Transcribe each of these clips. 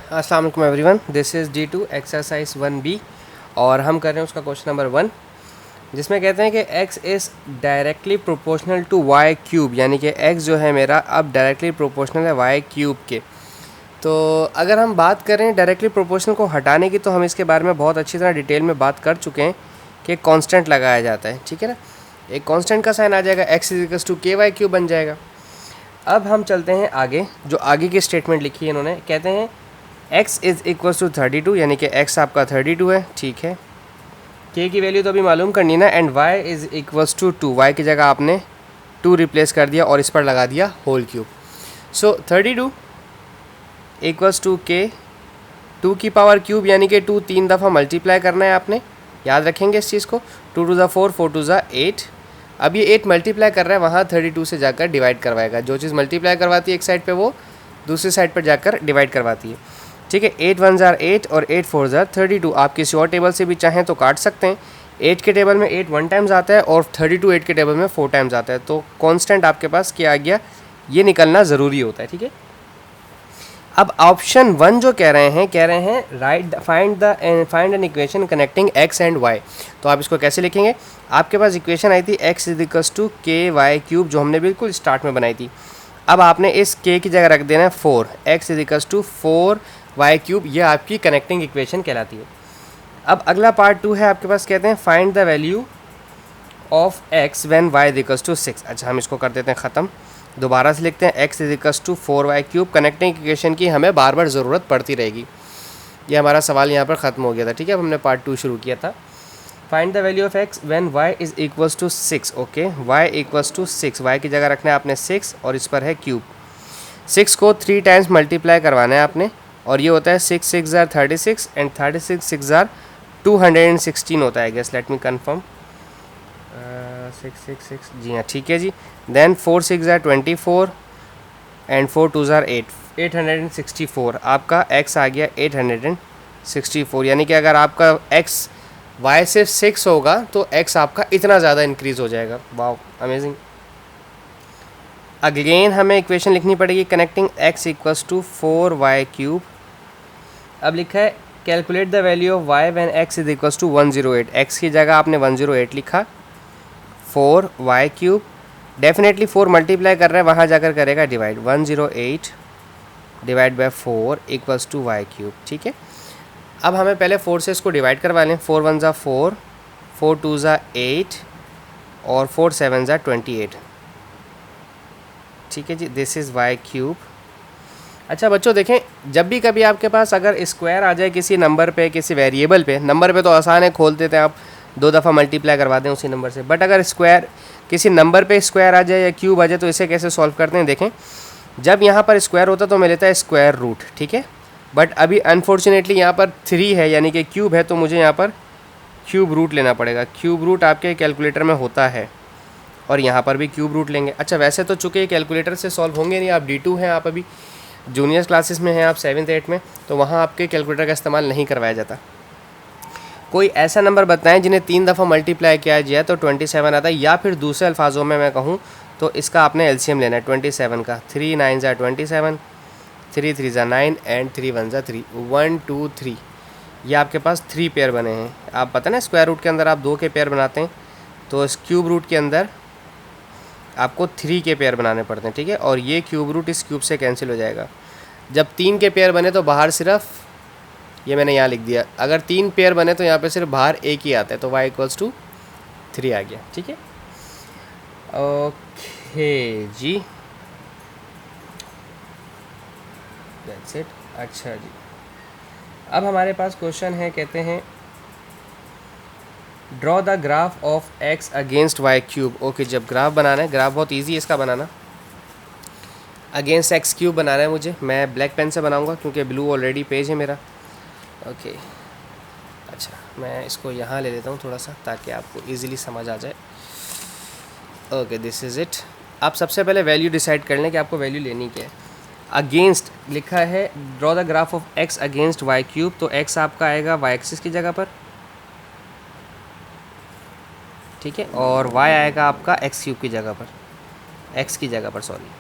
अस्सलाम वालेकुम everyone, this is D2 exercise 1B और हम कर रहे हैं उसका क्वेश्चन नंबर 1, जिसमें कहते हैं कि x is directly proportional to y cube, यानी कि x जो है मेरा अब डायरेक्टली प्रोपोर्शनल है y क्यूब के। तो अगर हम बात करें डायरेक्टली प्रोपोर्शनल को हटाने की, तो हम इसके बारे में बहुत अच्छी तरह डिटेल में बात कर चुके हैं कि कांस्टेंट लगाया जाता है, ठीक है ना। एक कांस्टेंट का साइन आ जाएगा, x इज इक्वल्स टू के वाई क्यूब बन जाएगा। अब हम चलते हैं आगे, जो आगे की स्टेटमेंट लिखी है इन्होंने, कहते हैं x इज़ इक्वल्स टू 32, यानी कि x आपका 32 है, ठीक है। k की वैल्यू तो अभी मालूम करनी ना, and y is equals to 2, y की जगह आपने 2 रिप्लेस कर दिया और इस पर लगा दिया whole cube. So 32 equals to k 2 की पावर क्यूब, यानी कि 2 3 दफ़ा मल्टीप्लाई करना है आपने, याद रखेंगे इस चीज़ को। 2 टू ज़ा 4, 4 टू ज़ा 8। अब ये 8 मल्टीप्लाई कर रहा है, वहाँ 32 से जाकर डिवाइड करवाएगा। जो चीज़ मल्टीप्लाई करवाती है एक साइड पे, वो दूसरी साइड पर जाकर डिवाइड करवाती है, ठीक है। 8 1 ज़ार 8 और 8 4 ज़ार 32। आप किसी और टेबल से भी चाहें तो काट सकते हैं। 8 के टेबल में 8 1 टाइम्स आता है और 32 8 के टेबल में 4 टाइम्स आता है। तो कांस्टेंट आपके पास क्या आ गया, ये निकलना ज़रूरी होता है, ठीक है। अब ऑप्शन 1 जो कह रहे हैं right find an equation connecting x and y। तो आप इसको कैसे लिखेंगे, आपके पास इक्वेशन आई थी x इज इक्वल्स टू के वाई क्यूब, जो हमने बिल्कुल स्टार्ट में बनाई थी। अब आपने इस k की जगह रख देना है 4, x is equals to 4 y cube, ये आपकी कनेक्टिंग इक्वेशन कहलाती है। अब अगला पार्ट 2 है आपके पास, कहते हैं find the value of x when y is equals to 6। अच्छा, हम इसको कर देते हैं ख़त्म, दोबारा से लिखते हैं x is equals to 4y cube. Connecting equation की हमें बार बार ज़रूरत पड़ती रहेगी। ये हमारा सवाल यहाँ पर ख़त्म हो गया था, ठीक है। अब हमने पार्ट 2 शुरू किया था। Find the value of x when y is equals to 6। Okay, y equals to 6, y की जगह रखना है आपने 6 और इस पर है क्यूब। 6 को 3 टाइम्स मल्टीप्लाई करवाना है आपने, और ये होता है 6 6 ज़ार 36 एंड 36 6 ज़ार 216 होता है। गेस लेट मी कन्फर्म, 666, जी हाँ, ठीक है जी। देन 4 6 ज़ार 24 एंड 4 2 ज़ार 8, 864। आपका x आ गया 864, यानी कि अगर आपका x y से 6 होगा तो x आपका इतना ज़्यादा इंक्रीज़ हो जाएगा। Wow, amazing. अगेन हमें इक्वेशन लिखनी पड़ेगी connecting x equals to 4y cube. अब लिखा है calculate the value of y when x is equals to 108। x की जगह आपने 108 लिखा, 4y क्यूब, डेफिनेटली 4 मल्टीप्लाई कर रहा है, वहाँ जाकर करेगा divide, 108 divide by 4 equals to y cube, ठीक है। अब हमें पहले 4 से इसको डिवाइड करवा लें। 4 1 ज़ा 4, 4 2 ज़ा 8 और 4 7 ज़ा 28, ठीक है जी। This is y cube. अच्छा बच्चों देखें, जब भी कभी आपके पास अगर स्क्वायर आ जाए किसी नंबर पे, किसी वेरिएबल पे, नंबर पे तो आसान है, खोल देते हैं आप, 2 दफ़ा मल्टीप्लाई करवा दें उसी नंबर से। बट अगर स्क्वायर किसी नंबर पे स्क्वायर आ जाए या क्यूब आ जाए, तो इसे कैसे सॉल्व करते हैं देखें। जब यहाँ पर स्क्वायर होता है तो मैं लेता है स्क्वायर रूट, ठीक है। बट अभी अनफॉर्चुनेटली यहाँ पर 3 है, यानी कि क्यूब है, तो मुझे यहाँ पर क्यूब रूट लेना पड़ेगा। क्यूब रूट आपके कैलकुलेटर में होता है और यहाँ पर भी क्यूब रूट लेंगे। अच्छा, वैसे तो चूँकि कैलकुलेटर से सॉल्व होंगे नहीं, आप D2 हैं, आप अभी जूनियर क्लासेस में हैं, आप 7th 8th में, तो वहाँ आपके कैलकुलेटर का इस्तेमाल नहीं करवाया जाता। कोई ऐसा नंबर बताएं जिन्हें 3 दफ़ा मल्टीप्लाई किया जाए तो 27 आता है, या फिर दूसरे अल्फाजों में मैं कहूँ तो इसका आपने एलसीएम लेना है 27 का। 3 9 ज़ा 27, 3 3 ज़ा 9 एंड 3 1 ज़ा 3, 1 2 3। ये आपके पास 3 पेयर बने हैं। आप पता ना स्क्वायर रूट के अंदर आप 2 के पेयर बनाते हैं, तो इस क्यूब रूट के अंदर आपको 3 के पेयर बनाने पड़ते हैं, ठीक है। और ये क्यूब रूट इस क्यूब से कैंसिल हो जाएगा। जब 3 के पेयर बने तो बाहर सिर्फ, ये मैंने यहाँ लिख दिया, अगर 3 पेयर बने तो यहाँ पे सिर्फ बाहर एक ही आता है, तो y इक्वल्स टू 3 आ गया, ठीक है। ओके जी, दैट्स इट। अच्छा जी, अब हमारे पास क्वेश्चन है, कहते हैं draw the graph of x against y cube. Okay, जब ग्राफ बनाना है, ग्राफ बहुत ईजी है इसका बनाना। अगेंस्ट x क्यूब बनाना है मुझे, मैं ब्लैक पेन से बनाऊंगा क्योंकि ब्लू ऑलरेडी पेज है मेरा। ओके, अच्छा मैं इसको यहाँ ले लेता हूँ थोड़ा सा, ताकि आपको इजीली समझ आ जाए। Okay, this is it. आप सबसे पहले वैल्यू डिसाइड कर लें कि आपको वैल्यू लेनी क्या है। अगेंस्ट लिखा है draw the graph of x against y cube, तो x आपका आएगा y एक्सिस की जगह पर, ठीक है, और y आएगा आपका x क्यूब की जगह पर, x की जगह पर, sorry.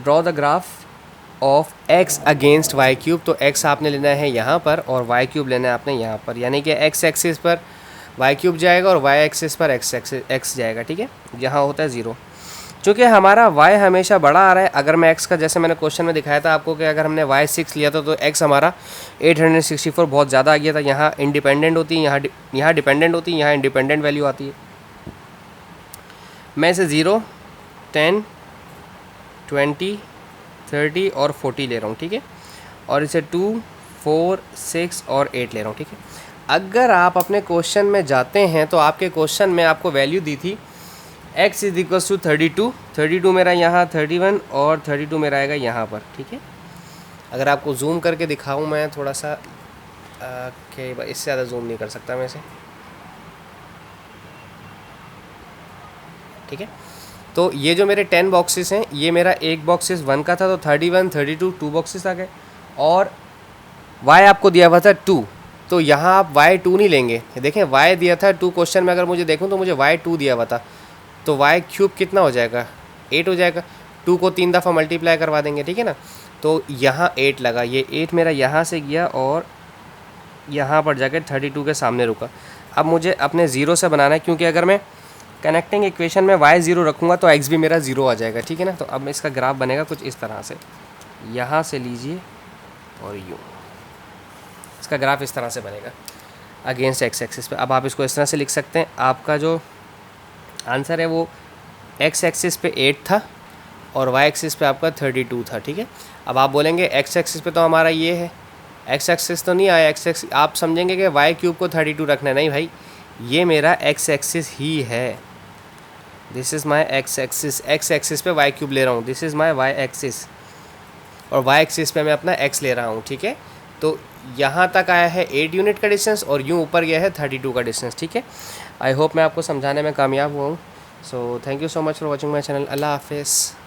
Draw the graph of x against y cube. तो x आपने लेना है यहाँ पर और वाई क्यूब लेना है आपने यहाँ पर, यानी कि x एक्सिस पर वाई क्यूब जाएगा और वाई एक्सिस पर x जाएगा, ठीक है। यहाँ होता है 0। चूँकि हमारा y हमेशा बड़ा आ रहा है, अगर मैं x का, जैसे मैंने क्वेश्चन में दिखाया था आपको कि अगर हमने y 6 लिया था तो x हमारा 864 बहुत ज़्यादा आ गया था। यहाँ इंडिपेंडेंट होती है, यहाँ डिपेंडेंट होती है, यहाँ इंडिपेंडेंट वैल्यू आती है। मैं इसे 0, 10, 20, 30 और 40 ले रहा हूँ, ठीक है। और इसे 2, 4, 6 और 8 ले रहा हूँ, ठीक है। अगर आप अपने क्वेश्चन में जाते हैं तो आपके क्वेश्चन में आपको वैल्यू दी थी x इज इक्वल्स टू 32 मेरा यहाँ 31 और 32 मेरा आएगा यहाँ पर, ठीक है। अगर आपको जूम करके दिखाऊँ मैं थोड़ा सा, कि इससे ज़्यादा जूम नहीं कर सकता मैं इसे, ठीक है। तो ये जो मेरे 10 बॉक्सेस हैं, ये मेरा एक बॉक्सेस 1 का था, तो 31, 32 2 बॉक्सेस आ गए। और y आपको दिया हुआ था 2, तो यहाँ आप y 2 नहीं लेंगे। देखें y दिया था 2, क्वेश्चन में अगर मुझे देखूँ तो मुझे y 2 दिया हुआ था, तो y क्यूब कितना हो जाएगा, 8 हो जाएगा। 2 को 3 दफ़ा मल्टीप्लाई करवा देंगे, ठीक है ना। तो यहाँ 8 लगा, ये 8 मेरा यहाँ से गया और यहाँ पर जाकर 32 के सामने रुका। अब मुझे अपने 0 से बनाना है, क्योंकि अगर मैं कनेक्टिंग इक्वेशन में y 0 रखूँगा तो x भी मेरा 0 आ जाएगा, ठीक है ना। तो अब इसका ग्राफ बनेगा कुछ इस तरह से, यहाँ से लीजिए और यूँ, इसका ग्राफ इस तरह से बनेगा अगेंस्ट x एक्सिस पे। अब आप इसको इस तरह से लिख सकते हैं, आपका जो आंसर है वो x एक्सिस पे 8 था और y एक्सिस पे आपका 32 था, ठीक है। अब आप बोलेंगे x एक्सिस पे तो हमारा ये है, x एक्सिस तो नहीं आया, x एक्सिस आप समझेंगे कि y क्यूब को 32 रखना है। नहीं भाई, ये मेरा x एक्सिस ही है, this is my x axis पे y क्यूब ले रहा हूँ, this is my y axis, और y एक्सिस पे मैं अपना x ले रहा हूँ, ठीक है। तो यहाँ तक आया है 8 यूनिट का डिस्टेंस और यूँ ऊपर गया है 32 का डिस्टेंस, ठीक है। आई होप मैं आपको समझाने में कामयाब हुआ हूँ। So thank you so much for watching my channel. अल्लाह हाफिज़।